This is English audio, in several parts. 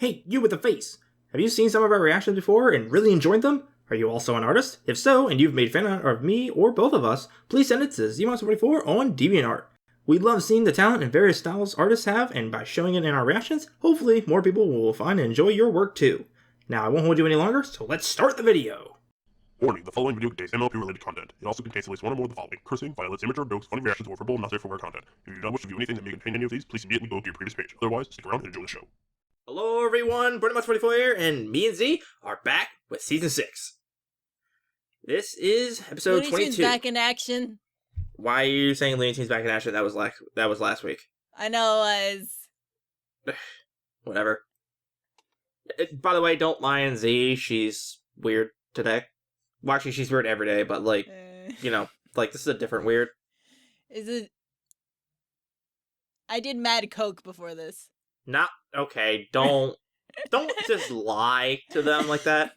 Hey, you with the face! Have you seen some of our reactions before and really enjoyed them? Are you also an artist? If so, and you've made fan art of me or both of us, please send it to ZMonster44 on DeviantArt. We love seeing the talent and various styles artists have, and by showing it in our reactions, hopefully more people will find and enjoy your work too. Now, I won't hold you any longer, so let's start the video! Warning, the following video contains MLP related content. It also contains at least one or more of the following: cursing, violence, immature jokes, funny reactions, or verbal not safe for work content. If you do not wish to view anything that may contain any of these, please immediately go to your previous page. Otherwise, stick around and enjoy the show. Hello everyone, Brony here, and me and Z are back with Season 6. This is episode Looney 22. Tunes back in action. Why are you saying Looney Tunes back in action? That was last week. I know it was. Whatever. By the way, don't mind Z. She's weird today. Well, actually, she's weird every day, but you know, this is a different weird. Is it? I did Mad Coke before this. Not okay. Don't just lie to them like that,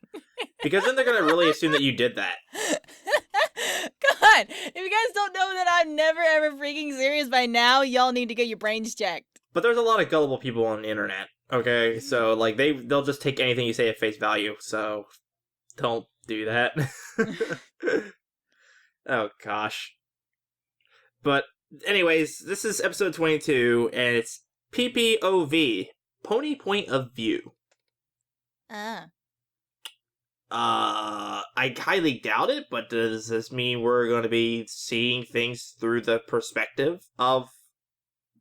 because then they're gonna really assume that you did that. Come on, if you guys don't know that I'm never ever freaking serious by now, y'all need to get your brains checked. But there's a lot of gullible people on the internet. Okay, so they'll just take anything you say at face value. So don't do that. Oh gosh. But anyways, this is episode 22, and it's P.P.O.V. Pony Point of View. I highly doubt it, but does this mean we're going to be seeing things through the perspective of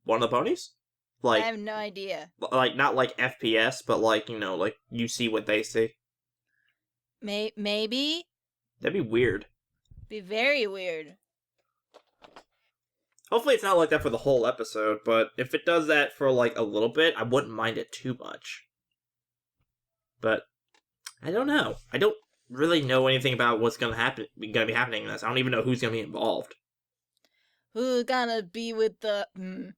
one of the ponies? I have no idea. Not like FPS, but you see what they see. Maybe? That'd be weird. Be very weird. Hopefully it's not like that for the whole episode, but if it does that for a little bit, I wouldn't mind it too much. But I don't know. I don't really know anything about what's gonna be happening in this. I don't even know who's gonna be involved. Who's gonna be with the who?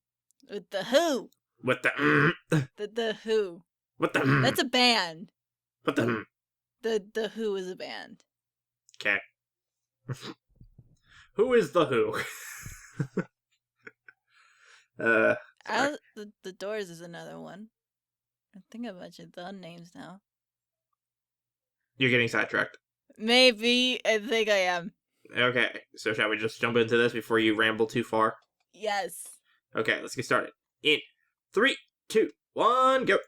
With the The Who. What the That's a band. What the The Who is a band. Okay. Who is the Who? The Doors is another one. I think I've mentioned the names now. You're getting sidetracked. Maybe. I think I am. Okay, so shall we just jump into this before you ramble too far? Yes. Okay, let's get started. In 3, 2, 1, go!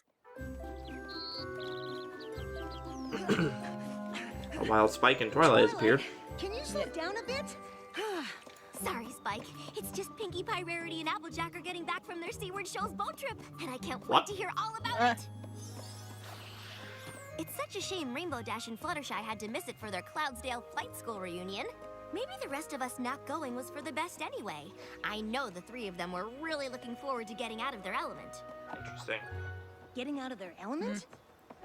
A wild Spike and Twilight has appeared. Can you slow down a bit? Sorry, Spike. It's just Pinkie Pie, Rarity, and Applejack are getting back from their Seaward Show's boat trip, and I can't wait to hear all about it. It's such a shame Rainbow Dash and Fluttershy had to miss it for their Cloudsdale Flight School reunion. Maybe the rest of us not going was for the best anyway. I know the three of them were really looking forward to getting out of their element. Interesting. Getting out of their element?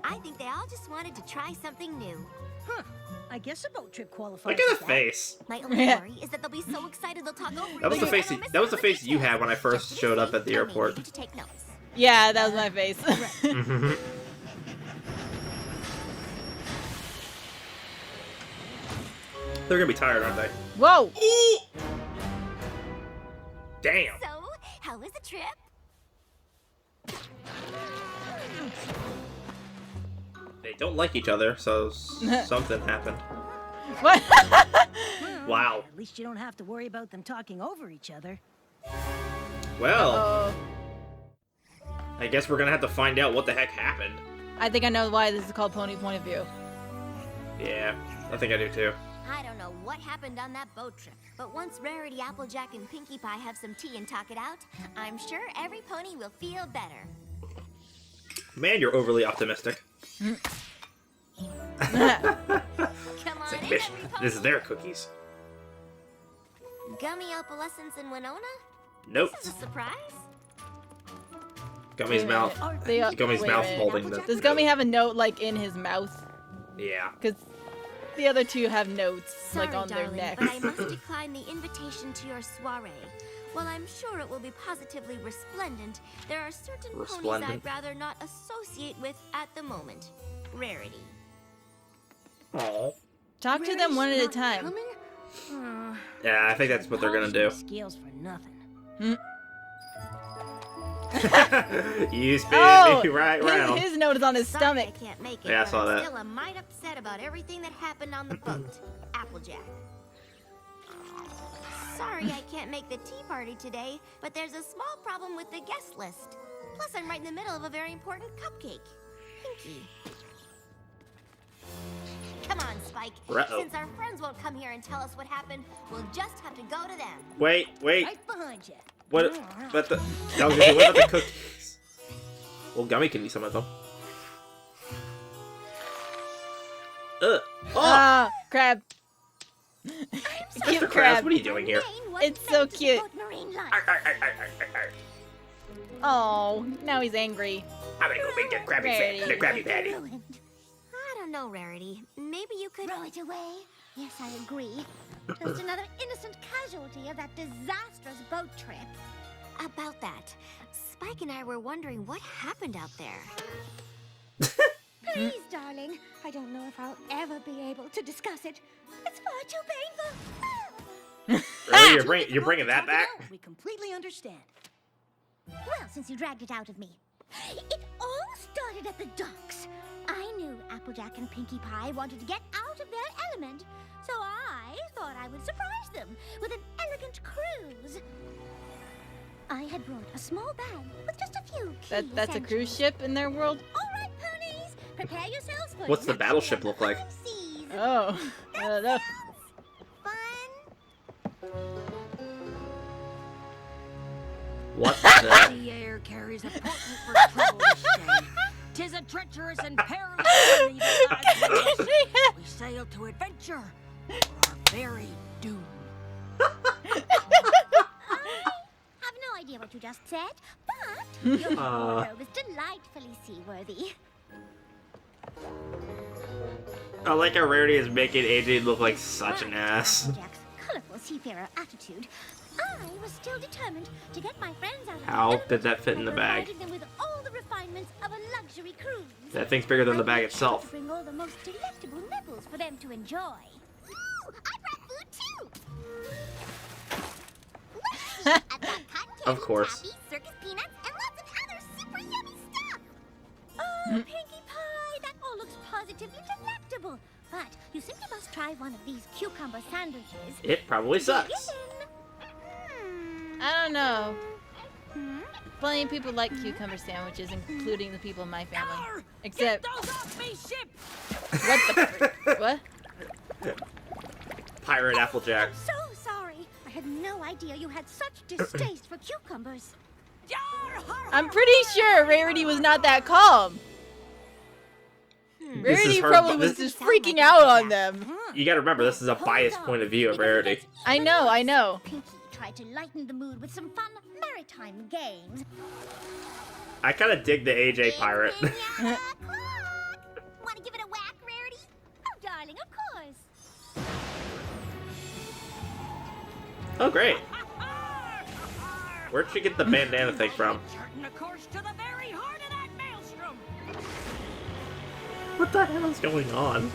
I think they all just wanted to try something new. Huh. I guess a boat trip qualifies. Look at the face. My only worry is that they'll be so excited they'll talk over That was the me face. and I'll miss That was the all face you details. had when I first Just showed up be at the safe, airport. I need to take notes. Yeah, that was my face. They're gonna be tired, aren't they? Whoa! Damn. So, how was the trip? They don't like each other, so something happened. What? Wow. At least you don't have to worry about them talking over each other. Well, Oh, I guess we're gonna have to find out what the heck happened. I think I know why this is called Pony Point of View. Yeah, I think I do too. I don't know what happened on that boat trip, but once Rarity, Applejack, and Pinkie Pie have some tea and talk it out, I'm sure every pony will feel better. Man, you're overly optimistic. Come It's on like, in, bitch, every this is pony. their cookies. Gummy opalescence in Winona? Nope. This is a surprise? Gummy's Wait a mouth. minute. Gummy's Wait a mouth minute. holding the. Does Gummy have a note in his mouth? Yeah. Because the other two have notes Sorry, on their darling, necks. but I must decline the invitation to your soiree. While I'm sure it will be positively resplendent, there are certain ponies Resplendent. I'd rather not associate with at the moment. Rarity. Aww. Talk to them one at a time. Yeah, I think that's what they're gonna do. Scales for nothing. You spin Oh, me right round. his note is on his Sorry stomach. I can't make it, Yeah, I but saw I'm that. still a mite upset about everything that happened on the boat. Applejack. Sorry I can't make the tea party today, but there's a small problem with the guest list. Plus, I'm right in the middle of a very important cupcake. Pinkie. Come on, Spike. Uh-oh. Since our friends won't come here and tell us what happened, we'll just have to go to them. Wait. Right behind you. What? But the. I was gonna say, what about the cookies? Well, Gummy can eat some of them. Ugh. Oh! Ah, crab. Mr. Cute Krabs, crab. what are you doing here? It's so cute. Marine life. Arr, arr, arr, arr, arr, arr. Oh, now he's angry. I'm gonna go make the Krabby Patty. I don't know, Rarity. Maybe you could Throw it away? Yes, I agree. Just another innocent casualty of that disastrous boat trip. About that. Spike and I were wondering what happened out there. Please, darling. I don't know if I'll ever be able to discuss it. It's far too painful. Really? You're bringing that back? We completely understand. Well, since you dragged it out of me. It all started at the docks. I knew Applejack and Pinkie Pie wanted to get out of their element, so I thought I would surprise them with an elegant cruise. I had brought a small bag with just a few key That's a cruise essentials. ship in their world? All right, ponies, prepare yourselves for What's the luxury battleship of look the like? high seas. Oh, I don't know. Fun. What the? The air carries a potent for trouble this day. 'Tis a treacherous and perilous journey that I we sail to adventure or our very doom. Have no idea what you just said, but your wardrobe is delightfully seaworthy. I like how Rarity is making AJ look like such an ass. Applejack's colorful seafarer attitude. I was still determined to get my friends out of How the did that element fit in the by bag? providing them with all the refinements of a luxury cruise. That thing's bigger than the bag I made sure itself. to bring all the most delectable nibbles for them to enjoy. Ooh, I brought food too. I've got cotton candy, Of course. taffy, circus peanuts, and lots of other super yummy stuff. Oh, Pinkie Pie, that all looks positively delectable. But you simply must try one of these cucumber sandwiches. It probably sucks. I don't know. Plenty of people like cucumber sandwiches, including the people in my family. Arr! Except, Get those off me, ship! what the frick? What? Pirate Applejack. I'm so sorry. I had no idea you had such distaste for cucumbers. Yar, har, har, I'm pretty sure Rarity was not that calm. This is Rarity her- probably was this- just freaking out on them. You gotta remember, this is a biased point of view of Rarity. I know. Pinkie tried to lighten the mood with some fun maritime games. I kinda dig the AJ pirate. Want to give it a whack, Rarity? Oh, darling, of course. Oh, great. Where'd she get the bandana thing from? Charting a course to the very heart of that maelstrom. What the hell is going on?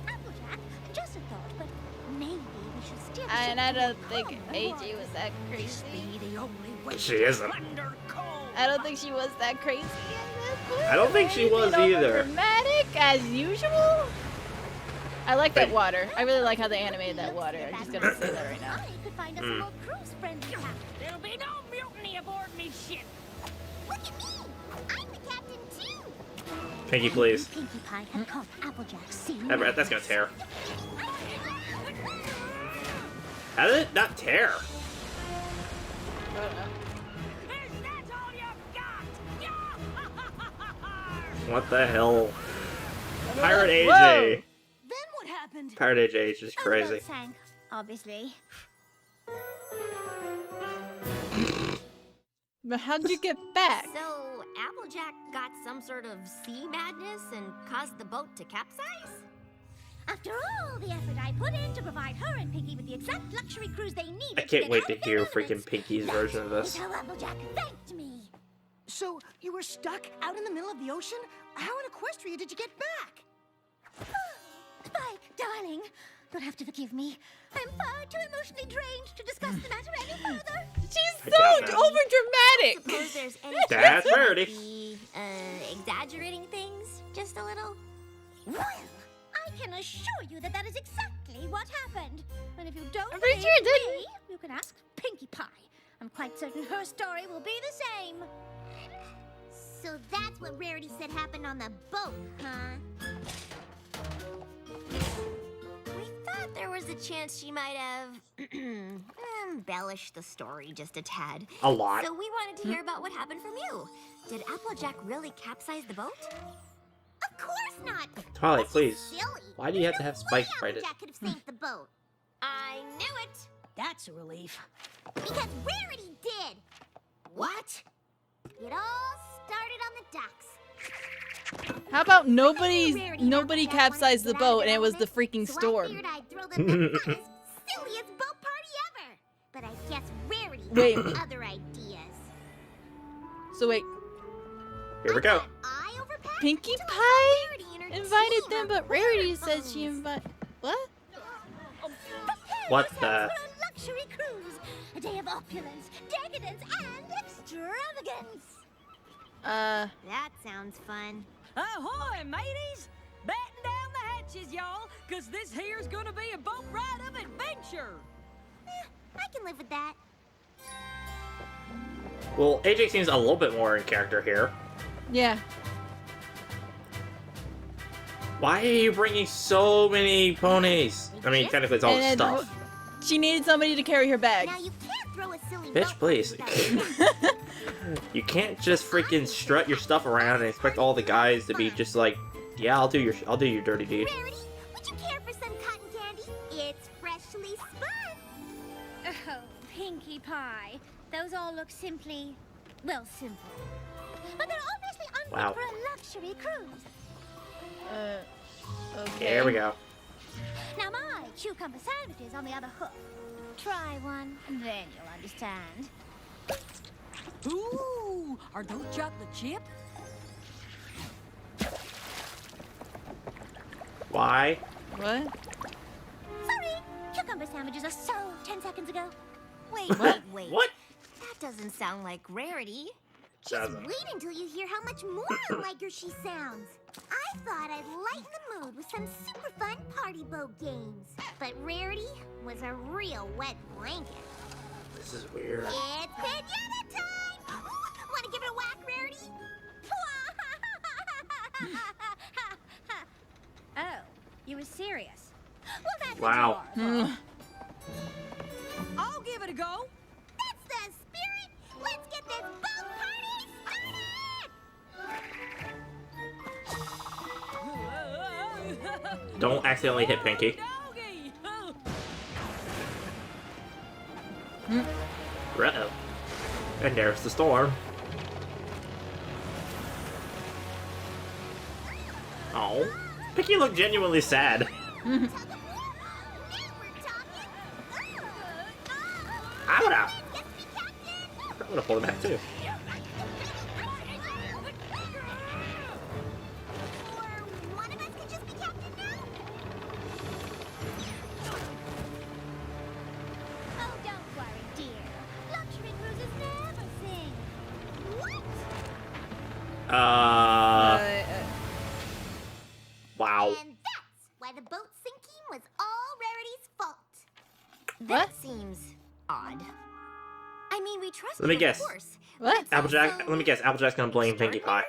Applejack, just a thought, but maybe we should steer the And ship I to a don't think calmer AJ waters. was that crazy. Be the only way She isn't. Thunder cold. I don't think she was that crazy. I don't think she was either. Dramatic as usual. I like that water. I really like how they animated that Looks water. like I'm just that gonna say that right now. I could find us a more cruise-friendly captain. There'll be no mutiny aboard me ship. Look at me! I'm the captain too! Pinky, please. Pinkie Pie had caught Applejack seeing That's gonna tear. How did it not tear? Is that all you've got? Yeah! What the hell? Pirate AJ. Whoa. Then what happened? Pirate AJ is just Oh, the crazy. boat sank, obviously. But how'd you get back? So, Applejack got some sort of sea madness and caused the boat to capsize? After all the effort I put in to provide her and Pinkie with the exact luxury cruise they needed, I can't get wait out to of their hear elements, freaking Pinky's that version of is this. how Applejack thanked me. So, you were stuck out in the middle of the ocean? How in Equestria did you get back? Spike, darling, You'll have to forgive me. I'm far too emotionally drained to discuss the matter any further. She's so over dramatic. Suppose there's any That's chance you might Rarity. be, exaggerating things just a little? Well, I can assure you that that is exactly what happened. And if you don't I'm pretty believe sure it didn't. me, you can ask Pinkie Pie. I'm quite certain her story will be the same. So that's what Rarity said happened on the boat, huh? We thought there was a chance she might have embellished the story just a tad. A lot. So we wanted to hear about what happened from you. Did Applejack really capsize the boat? Of course not. Twilight, That's please. just silly. Why do you have to There's have no way Spike write it? Applejack could have saved the boat. I knew it. That's a relief. Because Rarity did. What? It all started on the docks. How about Rarity nobody wanted capsized to the get out of boat and it was the element, freaking so I storm? figured I'd throw them the funnest, silliest boat party ever. But I guess Rarity Wait. had other ideas. So wait, Here we go. I overpacked Pinkie until I Pie saw Rarity and her invited team them, of but Rarity water said she ponies. invited. What? Prepare What yourselves the- for a luxury cruise. A day of opulence, decadence, and extravagance. That sounds fun. Ahoy, mateys! Batten down the hatches, y'all, cause this here's gonna be a boat ride of adventure. I can live with that. Well, AJ seems a little bit more in character here. Yeah. Why are you bringing so many ponies? I mean, technically it's all And then stuff. She needed somebody to carry her bag. Now you can't throw a silly Bitch, boat please. party without You can't just freaking strut your stuff around and expect all the guys to be just like, yeah, I'll do your dirty deed. Rarity, would you care for some cotton candy? It's freshly spun. Oh, Pinkie Pie. Those all look simple. But they're obviously unfit Wow. for a luxury cruise. Okay. Here we go. Now my cucumber sandwich is on the other hook. Try one, then you'll understand. Ooh, are those chocolate chip? Why? What? Sorry, cucumber sandwiches are so 10 seconds ago. Wait, What? wait. What? That doesn't sound like Rarity. Just Doesn't. wait until you hear how much more like her she sounds. I thought I'd lighten the mood with some super fun party boat games. But Rarity was a real wet blanket. This is weird. It's pinata time! Want to give it a whack, Rarity? Oh, you were serious? Well, that's Wow. a jar. I'll give it a go. That's the spirit! Let's get this boat party started! Don't accidentally hit Pinkie. Doggy. Uh-oh. And there's the storm. Oh. Pinkie looked genuinely sad. Now we're talking! I'm gonna Yes, be captain! I'm gonna pull him back too. Or one of us could just be captain now? Oh, don't worry, dear. Luxury cruises never sing. What? Wow. And that's why the boat sinking was all Rarity's fault. What? That seems odd. I mean, we trust Let me you, guess. of course. What? but it's Applejack, also let me guess. Applejack's gonna blame Pinkie Pie.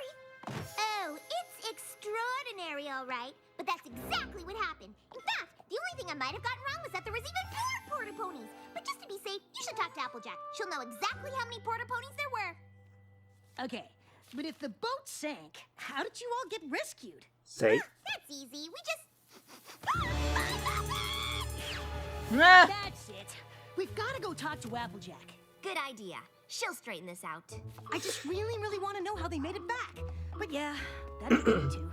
extraordinary? Oh, it's extraordinary, all right. But that's exactly what happened. In fact, the only thing I might have gotten wrong was that there was even more porta ponies. But just to be safe, you should talk to Applejack. She'll know exactly how many porta ponies there were. Okay, but if the boat sank, how did you all get rescued? Say. That's easy. We just... Ah. That's it. We've got to go talk to Applejack. Good idea. She'll straighten this out. I just really want to know how they made it back. But yeah, that'd be good too.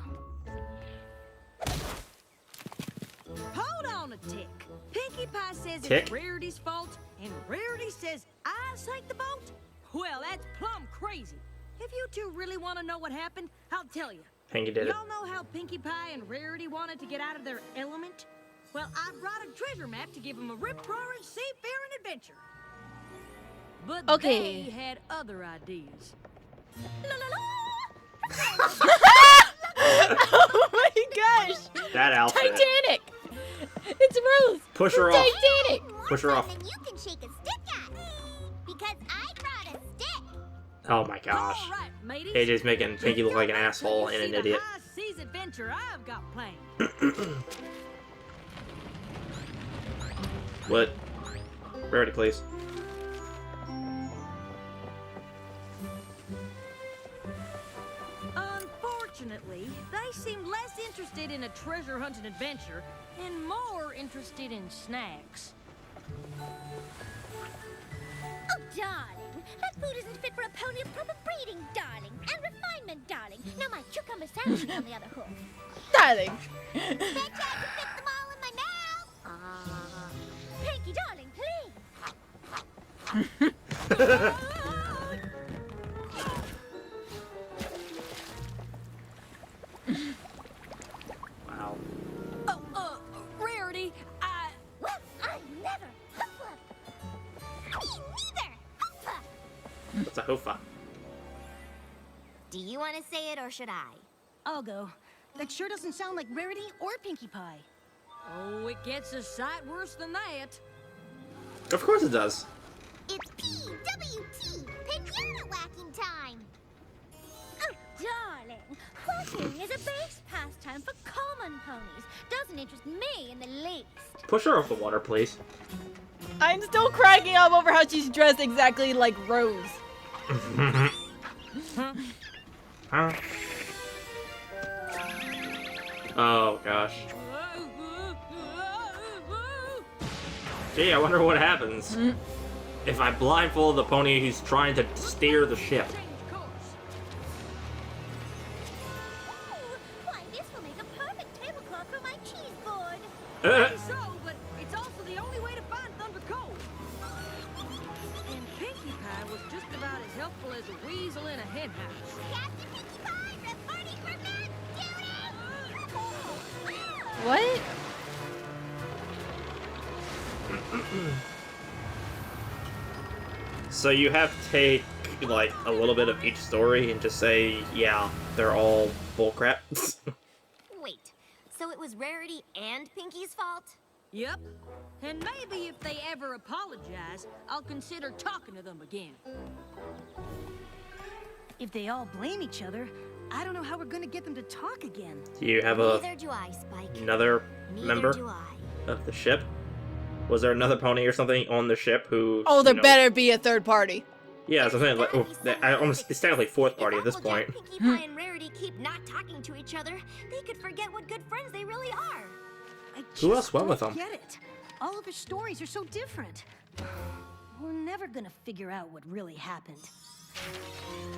Hold on a tick. Pinkie Pie says Tick? it's Rarity's fault, and Rarity says I sank the boat? Well, that's plumb crazy. If you two really want to know what happened, I'll tell you. Pinkie did it. Y'all know how Pinkie Pie and Rarity wanted to get out of their element? Well, I brought a treasure map to give them a rip-roaring seafaring adventure. But Okay. they had other ideas. La la la! Oh my gosh! That outfit. Titanic! It's Rose! Push her from off. Titanic! Push her off. Than you can shake a stick at. Because I brought a stick. Oh my gosh. All right, mateys. AJ's making Pinkie look like an asshole and an idiot. High seas adventure I've got planned. What? Rarity, please. Unfortunately, they seemed less interested in a treasure hunting adventure and more interested in snacks. Oh, darling. That food isn't fit for a pony of proper breeding, darling. And refinement, darling. Now my cucumber sandwich is on the other hook. Darling! Bet you I can fit them all in my mouth. Pinkie, darling, please. Wow. Rarity, Well, I never. Hoofa. Me neither. Hoofa. What's a hofa? Do you want to say it or should I? I'll go. That sure doesn't sound like Rarity or Pinkie Pie. oh, it gets a sight worse than that. Of course it does. It's PWT. Pinata whacking time. Oh, darling. Whacking is a base pastime for common ponies. Doesn't interest me in the least. Push her off the water, please. I'm still cracking up over how she's dressed exactly like Rose. Huh? Oh gosh. Gee, I wonder what happens if I blindfold the pony who's trying to steer the ship. Change course. Ooh, why, this will make a perfect tablecloth for my cheese board. Uh, Maybe so, but it's also the only way to find Thunder Cove. And Pinkie Pie was just about as helpful as a weasel in a hen house. Captain Pinkie Pie, reporting for mad duty! What? So you have to take like a little bit of each story and just say, yeah, they're all bullcrap. Wait, so it was Rarity and Pinkie's fault? Yep. And maybe if they ever apologize, I'll consider talking to them again. If they all blame each other, I don't know how we're gonna get them to talk again. Do you have Neither do I, Spike. another Neither member do I. of the ship? Was there another pony or something on the ship who? Oh, there you know- better be a third party. Yeah, something like it's technically fourth party at this If point. Applejack, Pinkie Pie, and Rarity keep not talking to each other, they could forget what good friends they really are. I Who else just went with don't them? Get it? All of his stories are so different. We're never gonna figure out what really happened.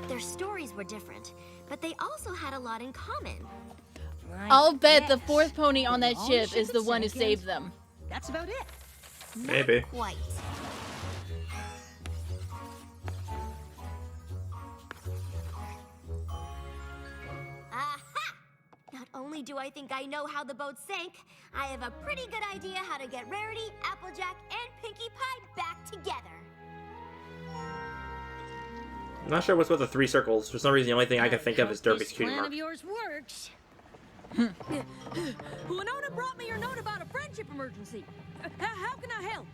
Their stories were different, but they also had a lot in common. I'll bet the Yes. fourth pony on that All ship ship is the and one who sink saved is- them. That's about it. Maybe. Quite. Aha! Not only do I think I know how the boat sank, I have a pretty good idea how to get Rarity, Applejack, and Pinkie Pie back together. I'm not sure what's with the three circles. For some reason, the only thing I can think of is Derpy's This cutie plan mark. of yours works. Winona brought me your note about a friendship emergency. How can I help?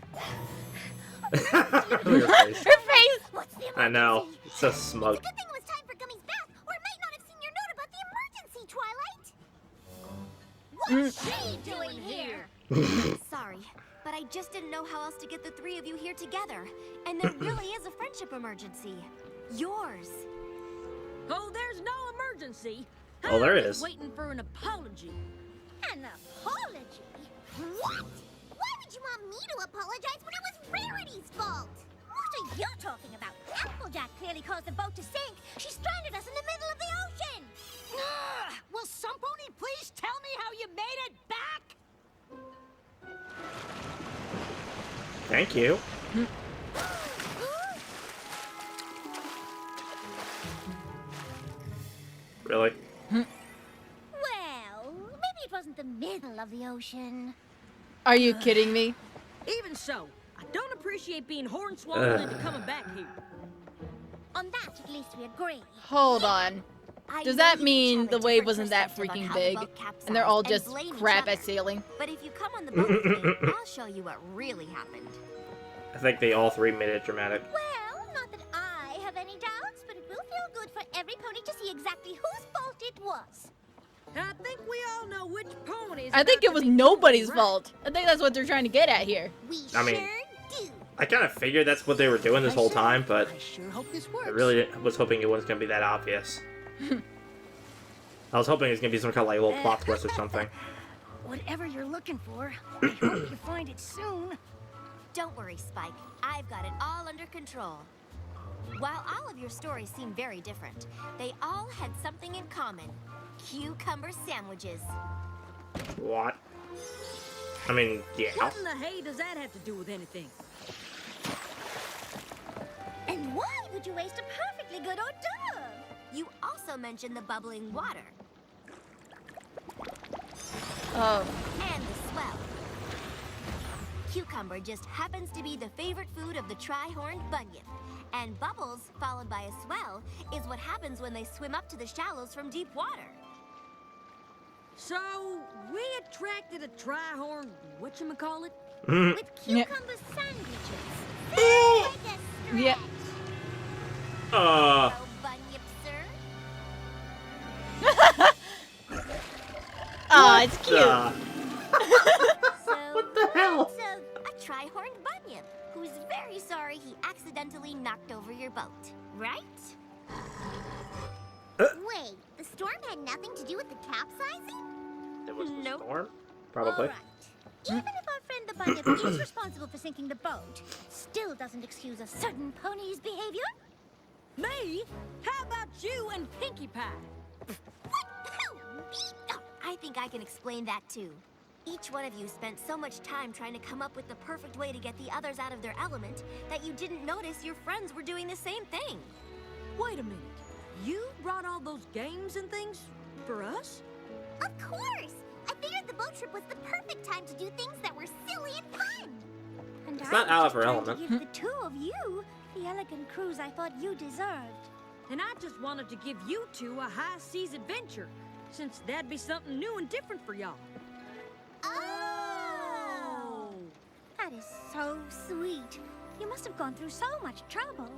Look at her face. Her face! What's the emergency? I know. It's so smug. It's a good thing it was time for Gummy's bath, or I might not have seen your note about the emergency, Twilight. What's she doing here? Sorry, but I just didn't know how else to get the three of you here together. And there really is a friendship emergency. Yours. Oh, there's no emergency. Oh, there I'm just is. waiting for an apology. An apology? What? Why would you want me to apologize when it was Rarity's fault? What are you talking about? Applejack clearly caused the boat to sink. She stranded us in the middle of the ocean. Will some pony please tell me how you made it back? Thank you. Really? Well, maybe it wasn't the middle of the ocean. Are you kidding me? Even so, I don't appreciate being hornswoggled into coming back here. On that, at least we agree. Hold on. I Does know that you mean each the have a wave different wasn't that perspective on freaking how the big? boat And they're all capsized just blame each crap at other. sailing? But if you come on the boat with me, I'll show you what really happened. I think they all three made it dramatic. Well, not that I have any doubts, but it will feel good for every pony to see exactly whose fault it was. I think we all know which ponies. I think it was nobody's fault. I think that's what they're trying to get at here. We I mean, sure do. I kind of figured that's what they were doing this whole time, but I sure hope this works. I really was hoping it wasn't going to be that obvious. I was hoping it was going to be some kind of like little plot twist or something. Whatever you're looking for, I hope you find it soon. Don't worry, Spike. I've got it all under control. While all of your stories seem very different, they all had something in common. Cucumber sandwiches. What? I mean, yeah. What in the hay does that have to do with anything? And why would you waste a perfectly good hors d'oeuvre? You also mentioned the bubbling water Oh. and the swell. Cucumber just happens to be the favorite food of the tri-horned bunyip. And bubbles, followed by a swell, is what happens when they swim up to the shallows from deep water. So, we attracted a tri-horn, whatchamacallit? With Yeah. cucumber sandwiches. Sounds like a stretch. Yeah. Oh, bunyip, sir. Aw, it's cute. So, What the hell? so, a tri-horned bunyip who's very sorry he accidentally knocked over your boat, right? Wait, the storm had nothing to do with the capsizing? It was the Nope. storm? Probably. All right. Even if our friend the bunyip is responsible for sinking the boat, still doesn't excuse a certain pony's behavior. Me? How about you and Pinkie Pie? What? Who? Me? Oh, I think I can explain that too. Each one of you spent so much time trying to come up with the perfect way to get the others out of their element that you didn't notice your friends were doing the same thing. Wait a minute. You brought all those games and things for us? Of course! I figured the boat trip was the perfect time to do things that were silly and fun. And It's I not was out of just her trying element. to give the two of you the elegant cruise I thought you deserved. And I just wanted to give you two a high seas adventure, since that'd be something new and different for y'all. Oh! That is so sweet. You must have gone through so much trouble.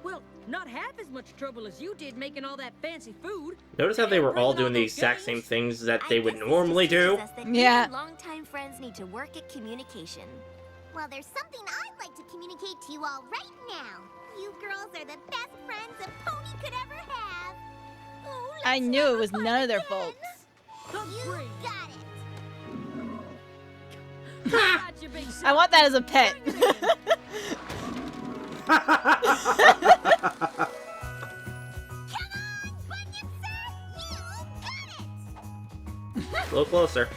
Well, not half as much trouble as you did making all that fancy food. Notice how they were all Bringing doing the those exact games. same things that I they guess would this just normally do. teaches us that Yeah. even longtime friends need to work at communication. Well, there's something I'd like to communicate to you all right now. You girls are the best friends a pony could ever have. Oh, let's I knew have it was fun none of their again. fault. You Agreed. got it. Got you, big I want that as a pet. Come on, Bunyip Sir! You got it! A little closer.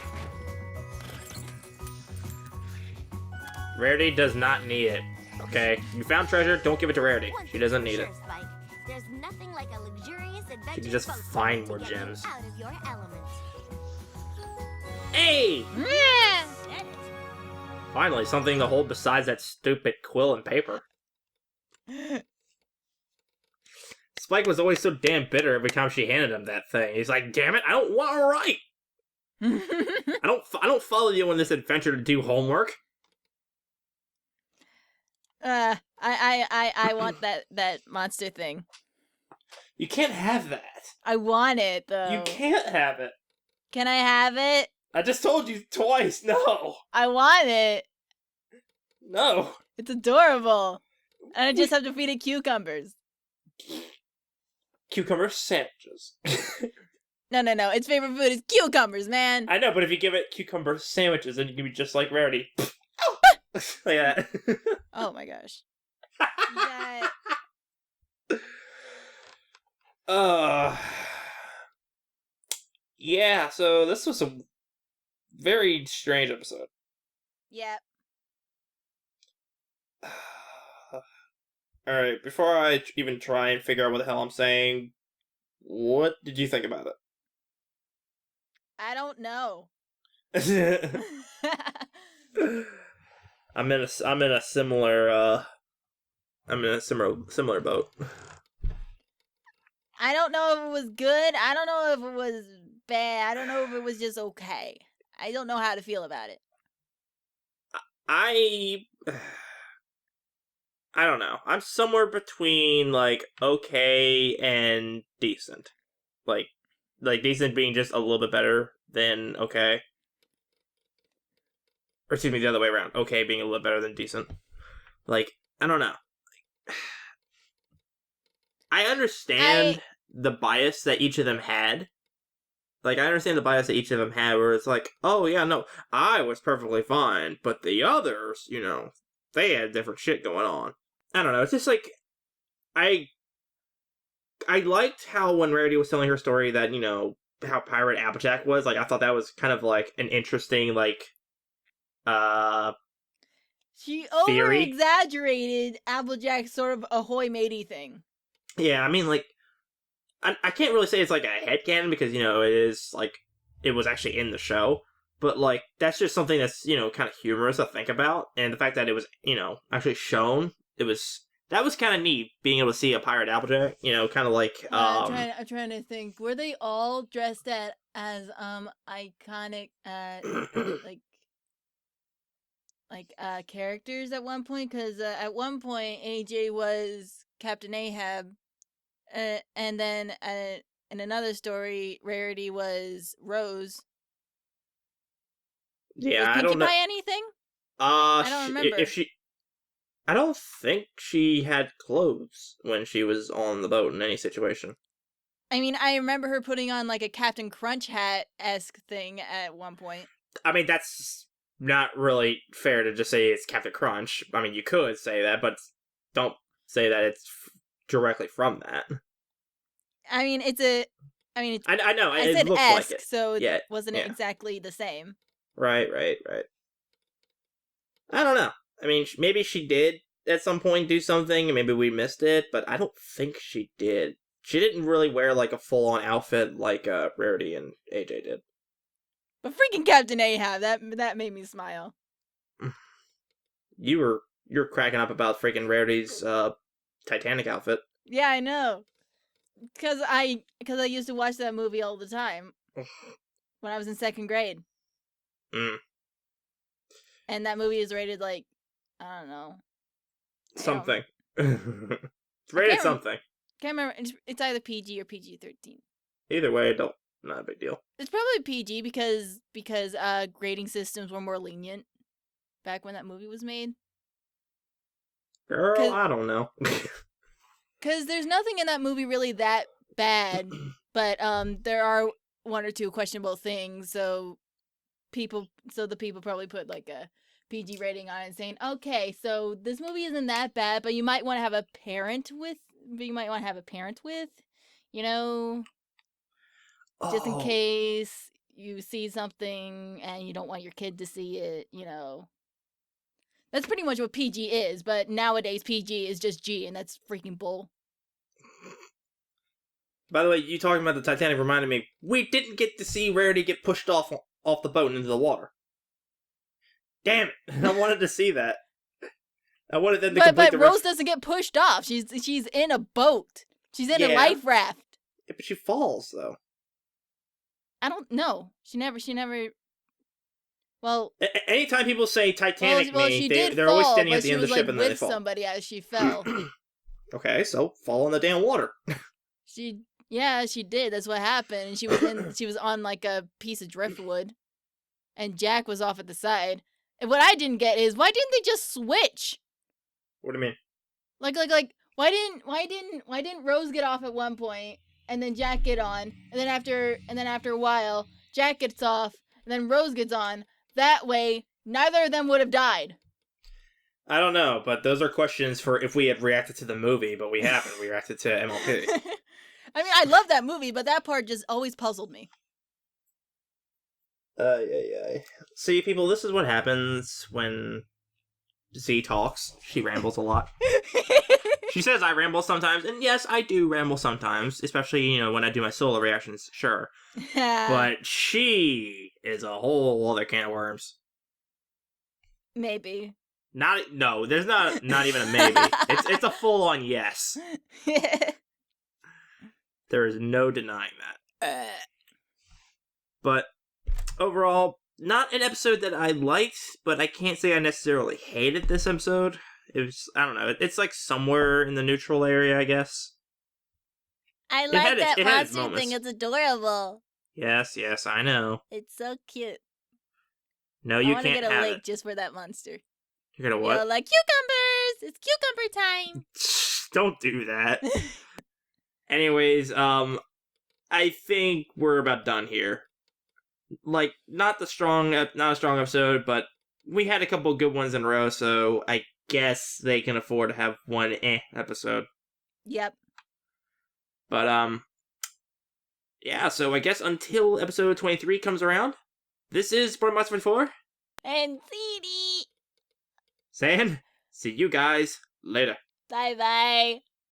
Rarity does not need it. Okay? You found treasure, don't give it to Rarity. One She thing doesn't for need sure, it. Spike. There's nothing like a luxurious adventure just boat find to more get you gems. out of your element. Hey! Yeah. Said it. Finally, something to hold besides that stupid quill and paper. Spike was always so damn bitter every time she handed him that thing. He's like, "Damn it, I don't want to write. I don't follow you on this adventure to do homework." I want that monster thing. You can't have that. I want it though. You can't have it. Can I have it? I just told you twice. No. I want it. No. It's adorable. And I just have to feed it cucumbers. Cucumber sandwiches. No. Its favorite food is cucumbers, man. I know, but if you give it cucumber sandwiches, then you can be just like Rarity. Like that. Oh my gosh. That... Yeah, so this was a very strange episode. Yep. Alright, before I even try and figure out what the hell I'm saying, what did you think about I don't know. it? I'm in a similar boat. I don't know if it was good. I don't know if it was bad. I don't know if it was just okay. I don't know how to feel about it. I don't know. I'm somewhere between like okay and decent. Like decent being just a little bit better than okay. Or excuse me, the other way around. Okay being a little better than decent. Like, I don't know. I understand the bias that each of them had. Like, I understand the bias that each of them had, where it's like, oh yeah, no, I was perfectly fine, but the others, you know, they had different shit going on. I don't know, it's just like, I liked how when Rarity was telling her story that, you know, how Pirate Applejack was, like, I thought that was kind of like an interesting, like, she theory. over-exaggerated Applejack's sort of ahoy matey thing. Yeah, I mean, like, I can't really say it's like a headcanon because, you know, it is, like, it was actually in the show. But, like, that's just something that's, you know, kind of humorous to think about. And the fact that it was, you know, actually shown, that was kind of neat, being able to see a Pirate Applejack, you know, kind of like, I'm trying to think. Were they all dressed as iconic, characters at one point? Because at one point, AJ was Captain Ahab. And then in another story, Rarity was Rose. Yeah, was I don't know. Pinkie Pie anything? I don't remember. I don't think she had clothes when she was on the boat in any situation. I mean, I remember her putting on like a Captain Crunch hat-esque thing at one point. I mean, that's not really fair to just say it's Captain Crunch. I mean, you could say that, but don't say that it's directly from that. I mean, I know. I it said looks esque, like it. so Yeah, it wasn't exactly the same. Right. I don't know. I mean, maybe she did at some point do something, and maybe we missed it, but I don't think she did. She didn't really wear like a full-on outfit like Rarity and AJ did. But freaking Captain Ahab, that made me smile. You're cracking up about freaking Rarity's Titanic outfit. Yeah, I know. Because I used to watch that movie all the time when I was in 2nd grade. And that movie is rated like, I don't know. Something. It's rated something. Can't remember. It's either PG or PG-13. Either way, not a big deal. It's probably PG because grading systems were more lenient back when that movie was made. Girl, I don't know. Because there's nothing in that movie really that bad, but there are one or two questionable things. So the people probably put like a PG rating on it, saying, okay, so this movie isn't that bad, but you might want to have a parent with. You know, just in case you see something and you don't want your kid to see it. You know. That's pretty much what PG is, but nowadays PG is just G, and that's freaking bull. By the way, you talking about the Titanic reminded me, we didn't get to see Rarity get pushed off the boat into the water. Damn it! I wanted to see that. I wanted them to complete But Rose doesn't get pushed off. She's in a boat. She's in a life raft. Yeah, but she falls though. I don't know. She never. Well, anytime people say Titanic, they're fall, always standing at the end of the ship like, and then they with fall. somebody as she fell. Okay, so fall in the damn water. She did. That's what happened. And she was on like a piece of driftwood, and Jack was off at the side. And what I didn't get is why didn't they just switch? What do you mean? Like why didn't Rose get off at one point and then Jack get on, and then after a while Jack gets off and then Rose gets on. That way, neither of them would have died. I don't know, but those are questions for if we had reacted to the movie, but we haven't. We reacted to MLP. I mean, I love that movie, but that part just always puzzled me. Yeah. See, people, this is what happens when Z talks. She rambles a lot. She says I ramble sometimes, and yes, I do ramble sometimes, especially, you know, when I do my solo reactions, sure. But she is a whole other can of worms. Maybe. No, there's not even a maybe. It's a full-on yes. There is no denying that. But overall, not an episode that I liked, but I can't say I necessarily hated this episode. It was, I don't know, it's like somewhere in the neutral area, I guess. I like that it had its monster thing. It's adorable. Yes, I know. It's so cute. No, you I can't want to get a have link it. just for that monster. You're gonna what? You're like, cucumbers! It's cucumber time! Don't do that. Anyways, I think we're about done here. Like, not a strong episode, but we had a couple good ones in a row, so I guess they can afford to have one episode. Yep. But, yeah, so I guess until episode 23 comes around, this is Brony 44. And CD! Saying, see you guys later. Bye-bye.